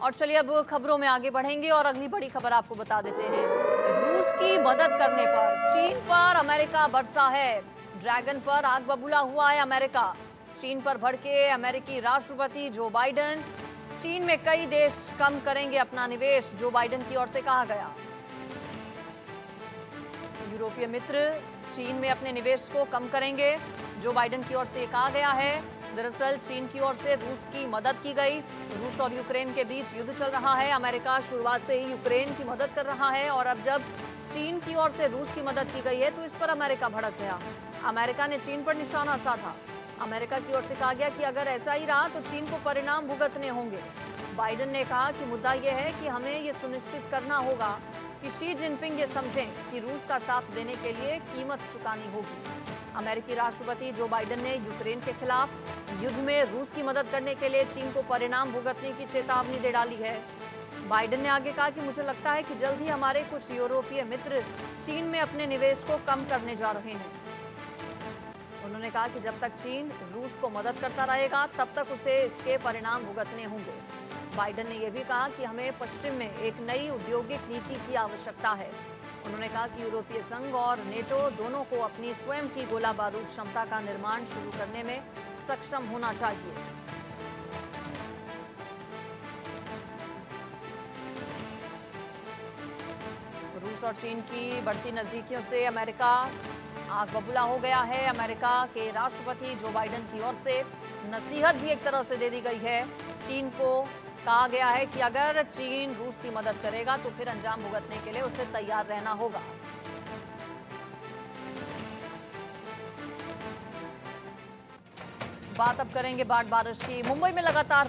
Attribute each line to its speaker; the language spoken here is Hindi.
Speaker 1: और चलिए अब खबरों में आगे बढ़ेंगे और अगली बड़ी खबर आपको बता देते हैं। रूस की मदद करने पर चीन पर अमेरिका बरसा है। ड्रैगन पर आग बबूला हुआ है अमेरिका। चीन पर भड़के अमेरिकी राष्ट्रपति जो बाइडेन। चीन में कई देश कम करेंगे अपना निवेश, जो बाइडेन की ओर से कहा गया। यूरोपीय मित्र चीन में अपने निवेश को कम करेंगे, जो बाइडेन की ओर से कहा गया है। दरअसल चीन की ओर से रूस की मदद की गई। रूस और यूक्रेन के बीच युद्ध चल रहा है। अमेरिका शुरुआत से ही यूक्रेन की मदद कर रहा है और अब जब चीन की ओर से रूस की मदद की गई है तो इस पर अमेरिका भड़क गया। अमेरिका ने चीन पर निशाना साधा। अमेरिका की ओर से कहा गया कि अगर ऐसा ही रहा तो चीन को परिणाम भुगतने होंगे। बाइडेन ने कहा कि मुद्दा यह है कि हमें ये सुनिश्चित करना होगा कि शी जिनपिंग ये समझें कि रूस का साथ देने के लिए कीमत चुकानी होगी। अमेरिकी राष्ट्रपति जो बाइडेन ने यूक्रेन के खिलाफ युद्ध में रूस की मदद करने के लिए चीन को परिणाम भुगतने की चेतावनी दे डाली है। बाइडेन ने आगे कहा कि मुझे लगता है कि जल्द ही हमारे कुछ यूरोपीय मित्र चीन में अपने निवेश को कम करने जा रहे हैं। उन्होंने कहा कि जब तक चीन रूस को मदद करता रहेगा तब तक उसे इसके परिणाम भुगतने होंगे। बाइडेन ने यह भी कहा कि हमें पश्चिम में एक नई औद्योगिक नीति की आवश्यकता है। उन्होंने कहा कि यूरोपीय संघ और नेटो दोनों को अपनी स्वयं की गोला बारूद क्षमता का निर्माण शुरू करने में सक्षम होना चाहिए। रूस और चीन की बढ़ती नजदीकियों से अमेरिका आग बबूला हो गया है। अमेरिका के राष्ट्रपति जो बाइडेन की ओर से नसीहत भी एक तरह से दे दी गई है। चीन को कहा गया है कि अगर चीन रूस की मदद करेगा तो फिर अंजाम भुगतने के लिए उसे तैयार रहना होगा। बात अब करेंगे बाढ़ बारिश की। मुंबई में लगातार